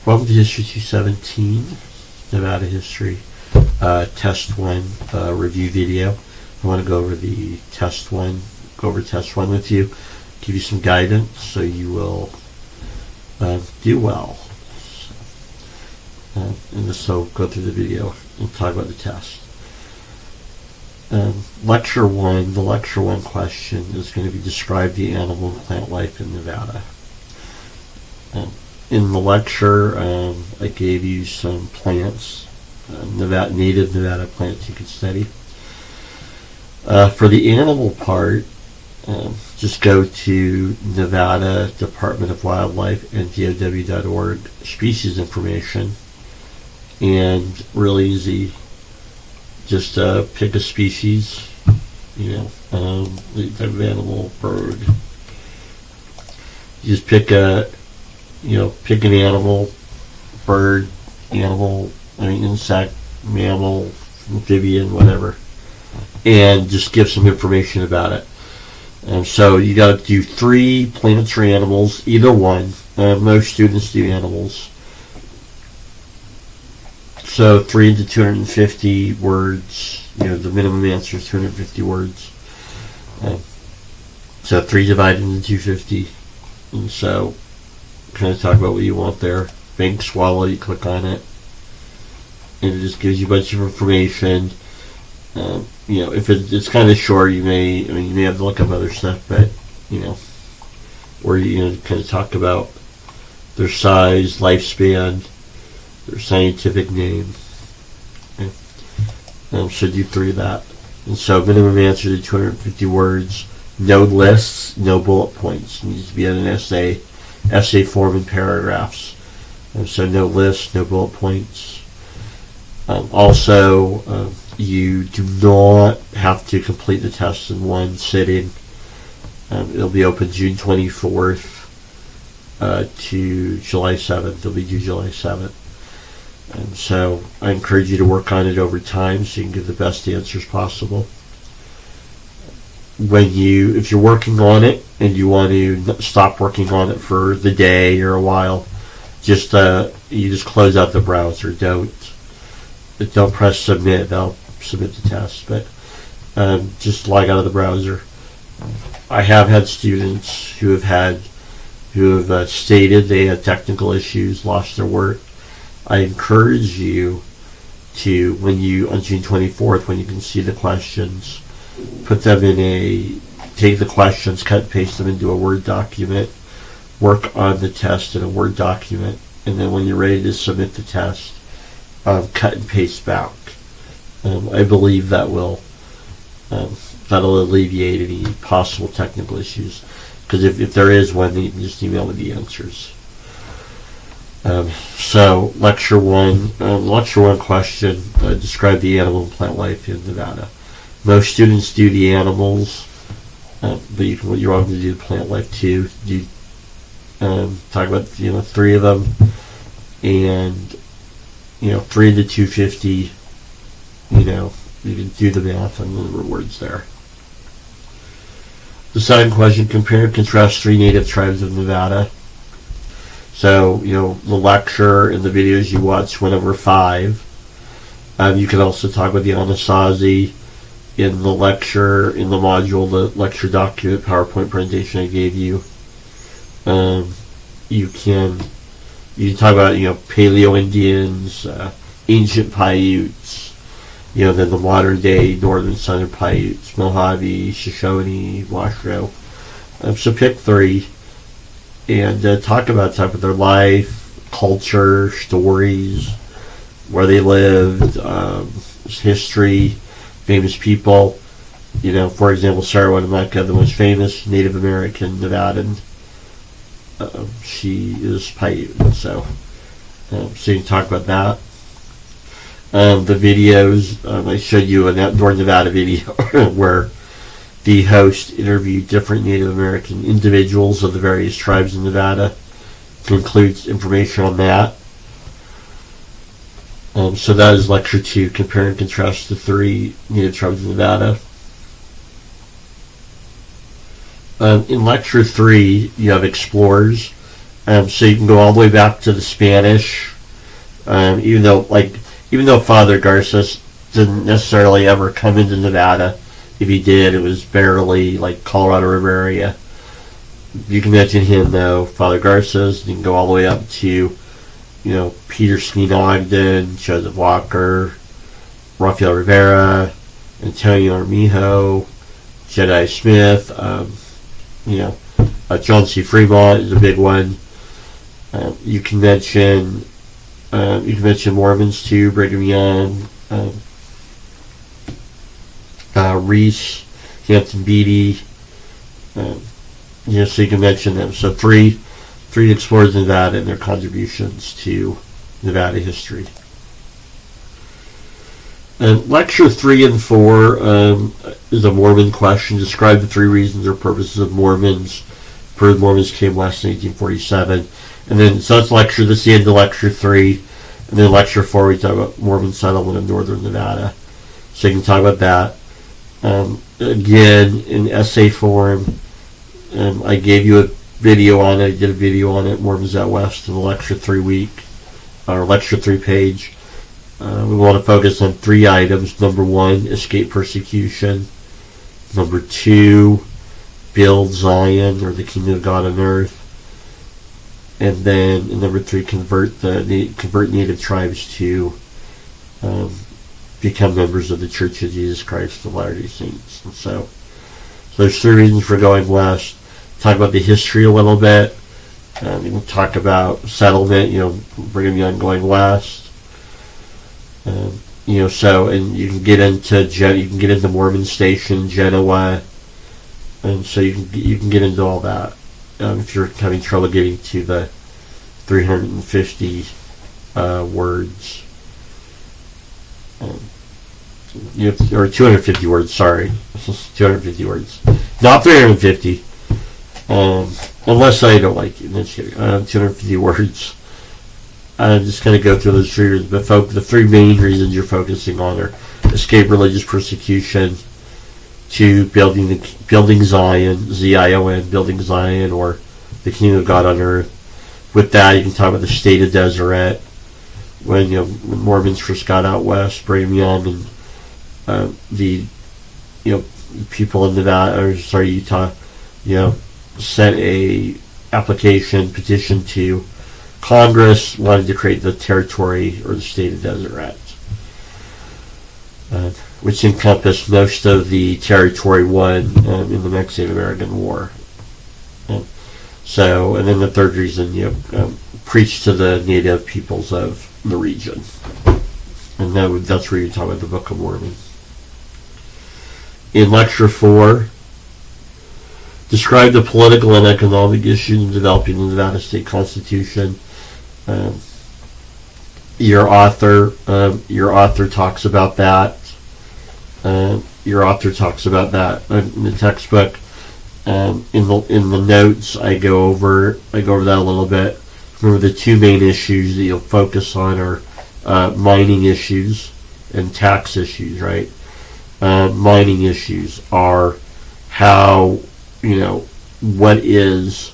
Welcome to History 217, Nevada History, Test 1 review video. I want to go over Test 1 with you, give you some guidance so you will do well. So go through the video and talk about the test. Lecture 1, the Lecture 1 question is going to be describe the animal and plant life in Nevada. In the lecture, I gave you some plants, native Nevada plants you could study. For the animal part, just go to Nevada Department of Wildlife, NDOW.org, species information, and really easy. Just pick a species, the type of animal, bird. You just pick pick an animal, bird, insect, mammal, amphibian, whatever, and just give some information about it. So you got to do 3 plants or animals, either one. Most students do animals. So 3 into 250 words. The minimum answer is 250 words. So 3 divided into 250, and so kind of talk about what you want there. Bank swallow, you click on it, and it just gives you a bunch of information. If it's kind of short, you may have to look up other stuff, but or kind of talk about their size, lifespan, their scientific name. So do 3 of that, and so minimum answer to 250 words. No lists, no bullet points. It needs to be in an essay form in paragraphs. So no lists, no bullet points. Also, you do not have to complete the test in one sitting. It'll be open June 24th to July 7th. It'll be due July 7th. So I encourage you to work on it over time so you can give the best answers possible. If you're working on it and you want to stop working on it for the day or a while, you just close out the browser. Don't press submit. They'll submit the test, but just log out of the browser. I have had students who have stated they had technical issues, lost their work. I encourage you to, on June 24th, when you can see the questions, put them take the questions, cut and paste them into a Word document, work on the test in a Word document, and then when you're ready to submit the test, cut and paste back. I believe that'll alleviate any possible technical issues, because if there is one, then you can just email me the answers. So Lecture 1 question, describe the animal and plant life in Nevada. Most students do the animals, but you're welcome to do the plant life too. Talk about 3 of them, and 3 into 250. You can do the math on the words there. The second question: compare and contrast 3 native tribes of Nevada. So the lecture and the videos you watch went over 5. You can also talk about the Anasazi. In the lecture, in the module, the lecture document, PowerPoint presentation I gave you, you can talk about Paleo Indians, ancient Paiutes, then the modern day northern southern Paiutes, Mojave, Shoshone, Washoe. So pick 3 and talk about their life, culture, stories, where they lived, history. Famous people, for example, Sarah Winnemucca, the most famous Native American Nevadan. She is Paiute, so you can talk about that. The videos, I showed you an Outdoor Nevada video where the host interviewed different Native American individuals of the various tribes in Nevada. It includes information on that. So that is Lecture 2, compare and contrast the 3 native tribes of Nevada. In Lecture 3, you have explorers. So you can go all the way back to the Spanish, even though Father Garces didn't necessarily ever come into Nevada. If he did, it was barely like Colorado River area. You can mention him though, Father Garces. You can go all the way up to, Peter Sneen Ogden, Joseph Walker, Rafael Rivera, Antonio Armijo, Jedi Smith. John C. Fremont is a big one. You can mention Mormons too, Brigham Young, Reese, Hampton Beatty. So you can mention them. So three explorers in Nevada and their contributions to Nevada history. Lecture 3 and 4 is a Mormon question. Describe the 3 reasons or purposes of Mormons. The Mormons came west in 1847. And then, so this is the end of lecture 3. And then lecture 4, we talk about Mormon settlement of northern Nevada. So you can talk about that. Again, in essay form, I gave you a video on it. I did a video on it, Mormons out west, in the lecture 3 page. We want to focus on 3 items. Number 1, escape persecution. Number 2, build Zion, or the kingdom of God on earth. And then number 3, convert native tribes to become members of the Church of Jesus Christ of Latter-day Saints. And so there's 3 reasons for going west. Talk about the history a little bit. We'll talk about settlement. Brigham Young going west. And you can get into Mormon Station, Genoa, and so you can get into all that if you're having trouble getting to the 350 words, or 250 words. Sorry, 250 words, not 350. Unless I don't like you. That's kidding. 250 words. I'm just going to go through those 3 reasons, but the 3 main reasons you're focusing on are escape religious persecution, to building Zion, Z-I-O-N, building Zion, or the kingdom of God on earth. With that, you can talk about the state of Deseret, when Mormons first got out west, Brigham Young and the people in Utah, sent a petition to Congress, wanted to create the territory or the state of Deseret, which encompassed most of the territory won in the Mexican-American War. And then the 3rd reason, preach to the native peoples of the region. And that's where you talk about the Book of Mormon. In Lecture 4, describe the political and economic issues in developing the Nevada State Constitution. Your author talks about that. In the textbook. In the notes, I go over that a little bit. Remember, the 2 main issues that you'll focus on are mining issues and tax issues, right? Mining issues are how, what is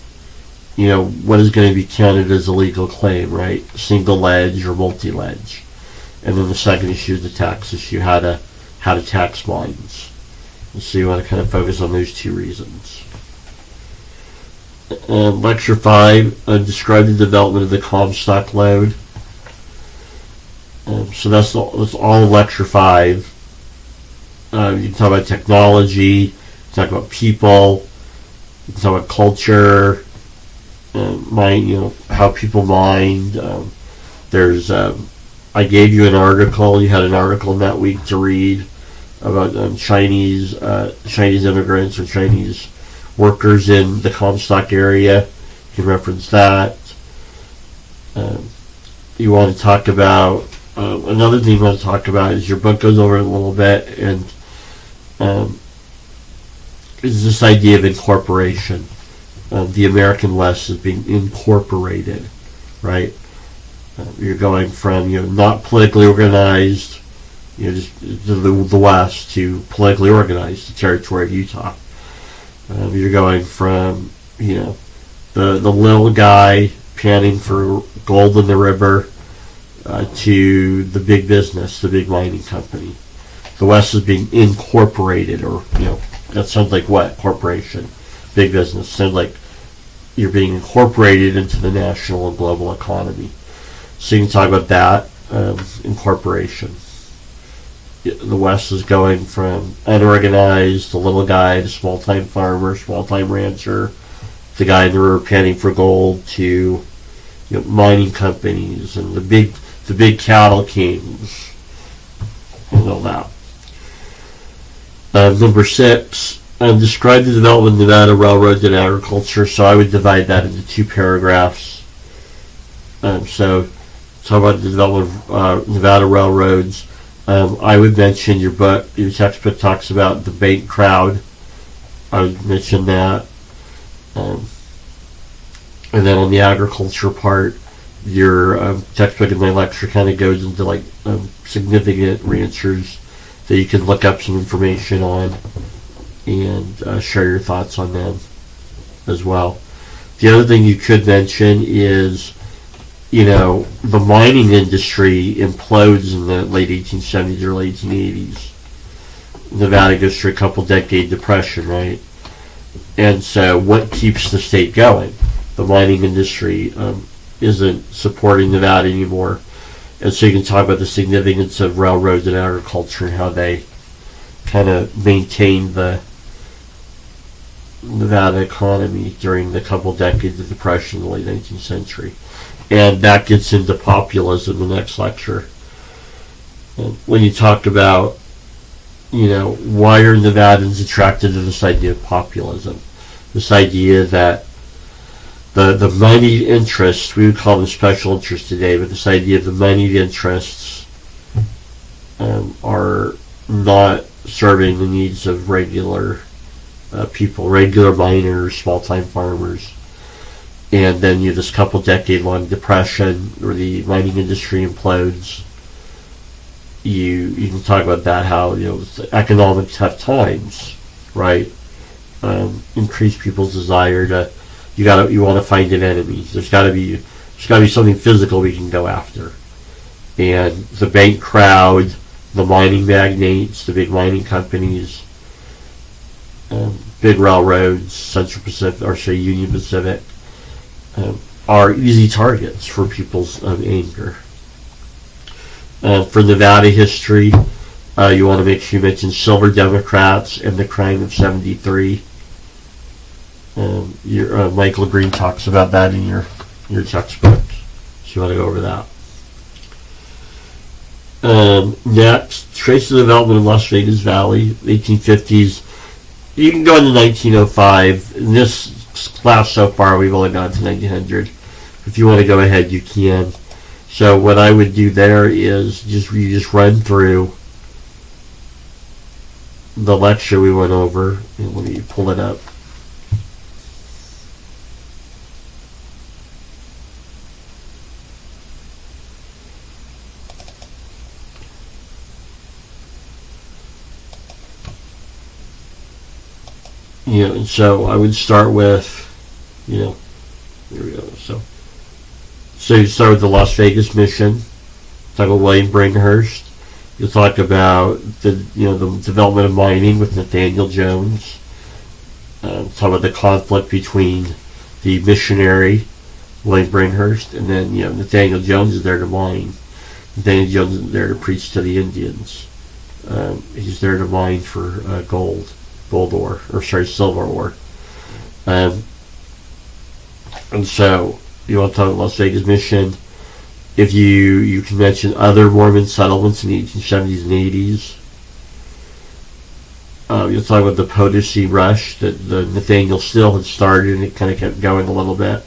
going to be counted as a legal claim, right? Single ledge or multi-ledge. And then the second issue is the tax issue, how to tax mines. And so you want to kind of focus on those 2 reasons. Lecture 5, describe the development of the Comstock lode. So that's all Lecture 5. You can talk about technology, you can talk about people, you can talk about culture, how people mined. I gave you an article. You had an article in that week to read about Chinese immigrants or Chinese workers in the Comstock area. You can reference that. You want to talk about another thing you want to talk about is your book goes over it a little bit, and is this idea of incorporation. The American West is being incorporated, right? You're going from not politically organized, just the West, to politically organized, the territory of Utah. You're going from the little guy panning for gold in the river to the big business, the big mining company. The West is being incorporated, or, that sounds like what? Corporation. Big business. Sounds like you're being incorporated into the national and global economy. So you can talk about that, incorporation. The West is going from unorganized, the little guy, the small-time farmer, small-time rancher, the guy in the river panning for gold, to mining companies and the big cattle kings and all that. Number 6, describe the development of Nevada railroads and agriculture. So I would divide that into 2 paragraphs. So talk about the development of Nevada railroads. I would mention your textbook talks about the bank crowd. I would mention that. And then on the agriculture part, your textbook in my lecture kind of goes into like significant ranchers that you can look up some information on and share your thoughts on them as well. The other thing you could mention is, the mining industry implodes in the late 1870s, early 1880s. Nevada goes through a couple decade depression, right? And so what keeps the state going? The mining industry isn't supporting Nevada anymore. And so you can talk about the significance of railroads and agriculture and how they kind of maintained the Nevada economy during the couple decades of depression in the late 19th century. And that gets into populism in the next lecture. And when you talk about, why are Nevadans attracted to this idea of populism? This idea that the moneyed interests, we would call them special interests today, but this idea of the moneyed interests are not serving the needs of regular people, regular miners, small-time farmers. And then you have this couple decade-long depression where the mining industry implodes. You can talk about that, how the economic tough times, right? Increase people's desire to you want to find an enemy. There's got to be something physical we can go after. And the bank crowd, the mining magnates, the big mining companies, big railroads, Central Pacific, or say Union Pacific, are easy targets for people's anger. For Nevada history, you want to make sure you mention Silver Democrats and the crime of 73. Michael Green talks about that in your textbook, so you want to go over that. Next, trace the development of Las Vegas Valley, 1850s. You can go into 1905. In this class so far, we've only gone to 1900. If you want to go ahead, you can. So what I would do there is you just run through the lecture we went over. And let me pull it up. So I would start with, here we go. So you start with the Las Vegas mission. Talk about William Bringhurst. You'll talk about the development of mining with Nathaniel Jones. Talk about the conflict between the missionary William Bringhurst and then Nathaniel Jones is there to mine. Nathaniel Jones is there to preach to the Indians. He's there to mine for silver ore. And so you want to talk about Las Vegas mission. If you can mention other Mormon settlements in the 1870s and 80s. You'll talk about the Potosi Rush that the Nathaniel Still had started, and it kind of kept going a little bit.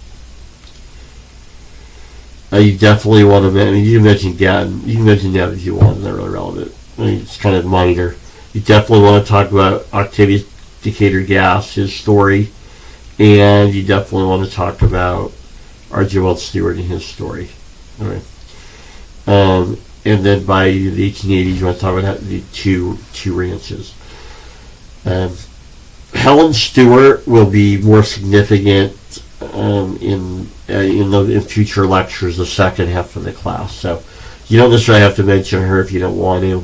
You definitely want to you can mention Gatton. You can mention that if you want. It's not really relevant. It's kind of minor. You definitely want to talk about Octavius Decatur Gass, his story, and you definitely want to talk about Archibald Stewart and his story. All right. And then by the 1880s, you want to talk about the two ranches. Helen Stewart will be more significant in future lectures, the second half of the class. So you don't necessarily have to mention her if you don't want to.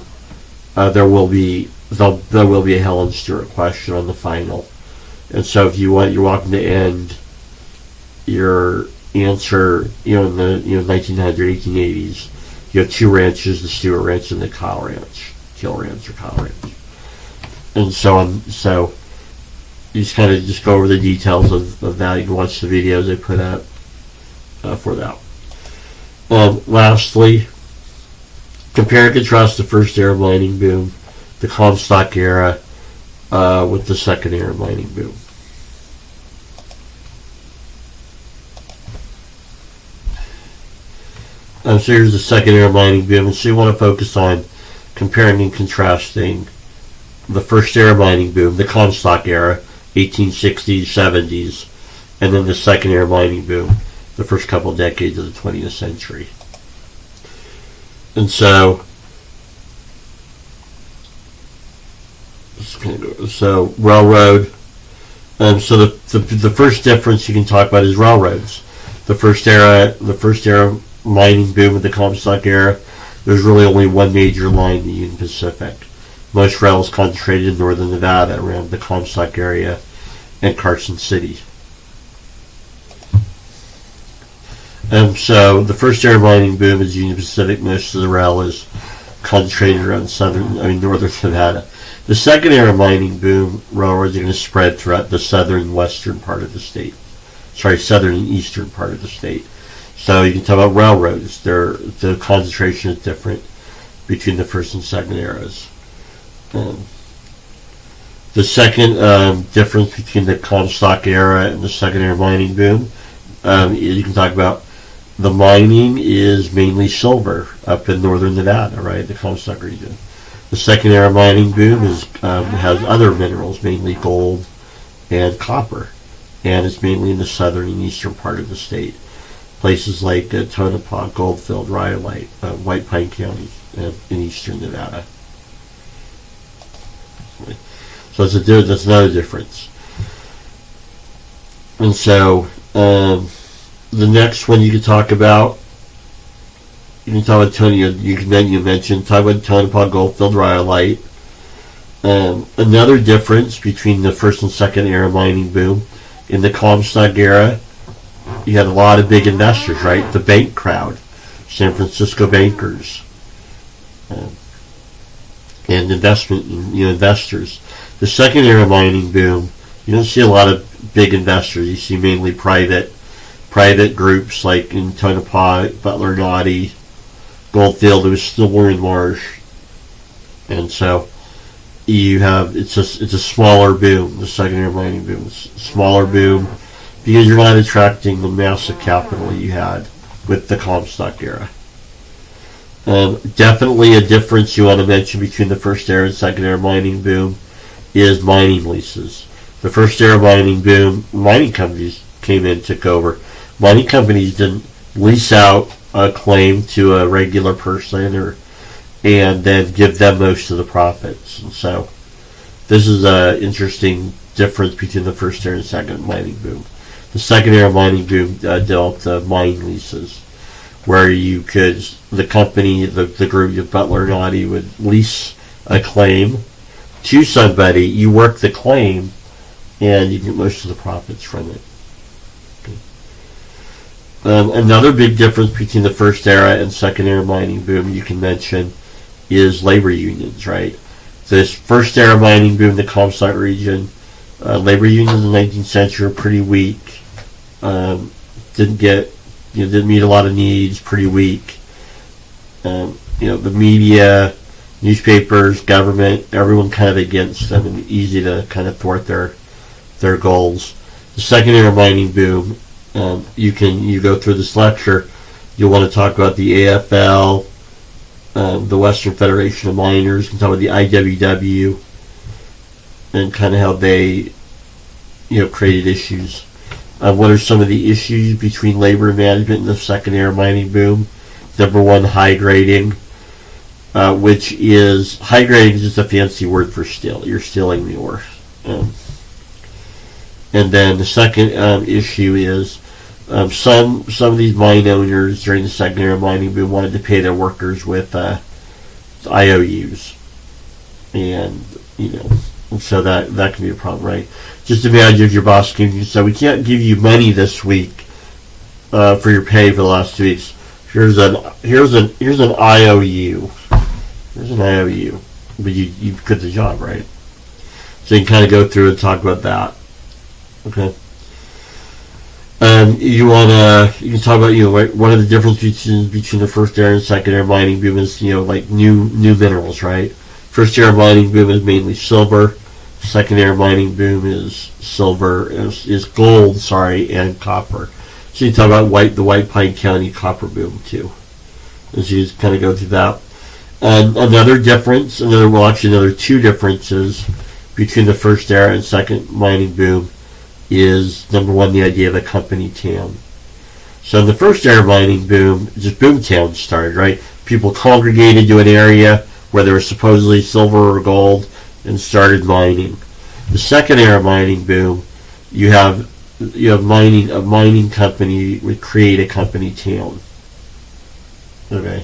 There will be a Helen Stewart question on the final, and so if you want, you're welcome to end your answer, in the 1900s, 1880s. You have two ranches: the Stewart Ranch and the Kyle Ranch, or Kyle Ranch, and so on. So you just kind of go over the details of that. You can watch the videos they put out for that. Lastly, compare and contrast the first Arab mining boom, the Comstock era, with the second Arab mining boom. So here's the second Arab mining boom, and so you want to focus on comparing and contrasting the first Arab mining boom, the Comstock era, 1860s, 70s, and then the second Arab mining boom, the first couple of decades of the 20th century. And so railroad. So the first difference you can talk about is railroads. The first era mining boom of the Comstock era, there's really only one major line, the Union Pacific. Most rails concentrated in northern Nevada around the Comstock area and Carson City. So the first era mining boom is Union Pacific. Most of the rail is concentrated around northern Nevada. The second era mining boom, railroads are going to spread throughout the southern and eastern part of the state. So you can talk about railroads. The concentration is different between the first and second eras. The second difference between the Comstock era and the second era mining boom, you can talk about the mining is mainly silver up in northern Nevada, right, the Comstock region. The second era mining boom has other minerals, mainly gold and copper, and it's mainly in the southern and eastern part of the state. Places like Tonopah, Goldfield, Rhyolite, White Pine County in eastern Nevada. So that's another difference. And so the next one you can talk about, Tony. You mentioned talk about Tonopah, Goldfield, Rhyolite. Another difference between the first and second era mining boom, in the Comstock era, you had a lot of big investors, right? The bank crowd, San Francisco bankers, and investors. The second era mining boom, you don't see a lot of big investors. You see mainly private groups like in Tonopah, Butler Naughty, Goldfield. It was still Warren Marsh, and so you have it's a smaller boom. The second era mining boom is a smaller boom because you're not attracting the massive capital you had with the Comstock era. Definitely a difference you want to mention between the first era and second era mining boom is mining leases. The first era mining boom, mining companies came in, took over. Mining companies didn't lease out a claim to a regular person and then give them most of the profits. And so this is an interesting difference between the first era and second mining boom. The second era mining boom dealt mine leases, where you could, the company, the group of Butler Naughty would lease a claim to somebody, you work the claim, and you get most of the profits from it. Another big difference between the first era and second era mining boom you can mention is labor unions, right? This first era mining boom, the Comstock region, labor unions in the 19th century were pretty weak. Didn't meet a lot of needs, pretty weak. The media, newspapers, government, everyone kind of against them, and easy to kind of thwart their goals. The second era mining boom, you go through this lecture, you'll want to talk about the AFL, the Western Federation of Miners, you can talk about the IWW, and kind of how they, created issues. What are some of the issues between labor and management in the second era mining boom? Number one, high grading, which is, high grading is just a fancy word for steal. You're stealing the ore. And then the second issue is some of these mine owners during the secondary mining boom wanted to pay their workers with IOUs, and so that can be a problem, right? Just imagine if your boss came to you and said, "We can't give you money this week for your pay for the last 2 weeks. Here's an IOU. Here's an IOU, but you quit the job, right?" So you can kind of go through and talk about that. Okay. You can talk about one of the differences between the first era and second era mining boom is like new minerals, right? First era mining boom is mainly silver. Second era mining boom is gold, and copper. So you talk about the White Pine County copper boom too. As you kind of go through that. Another two differences between the first era and second mining boom is, number one, the idea of a company town. So in the first era mining boom, just boom towns started, right? People congregated to an area where there was supposedly silver or gold and started mining. The second era mining boom, you have a mining company would create a company town. Okay.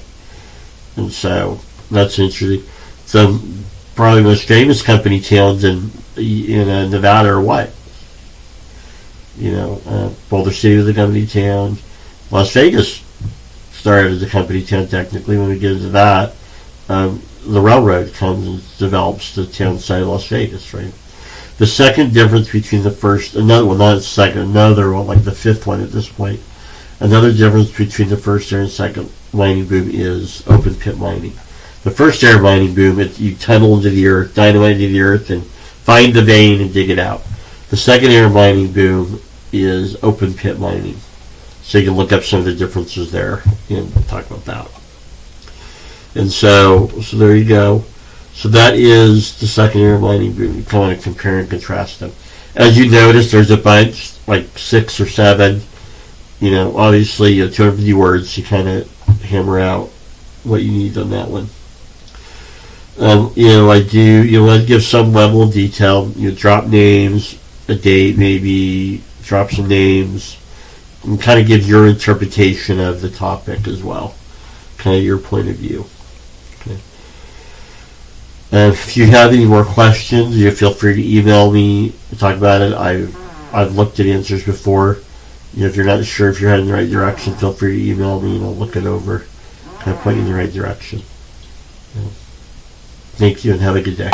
And so that's interesting. So probably the most famous company towns in Nevada are what? Boulder City was a company town. Las Vegas started as a company town technically. When we get into that, the railroad comes and develops the town site of Las Vegas, right? The second difference between the fifth one at this point. Another difference between the first era and second mining boom is open pit mining. The first era mining boom, you tunnel into the earth, dynamite into the earth, and find the vein and dig it out. The second era mining boom is open pit mining. So you can look up some of the differences there and talk about that. And so there you go. So that is the second era mining boom. You kind of compare and contrast them. As you notice, there's a bunch, like 6 or 7. Obviously, 250 words. You kind of hammer out what you need on that one. I give some level of detail. Drop names, a date, maybe drop some names, and kind of give your interpretation of the topic as well, kind of your point of view. Okay. If you have any more questions, you feel free to email me and talk about it. I've looked at answers before. If you're not sure if you're heading in the right direction, feel free to email me and I'll look it over, kind of point you in the right direction. Thank you and have a good day.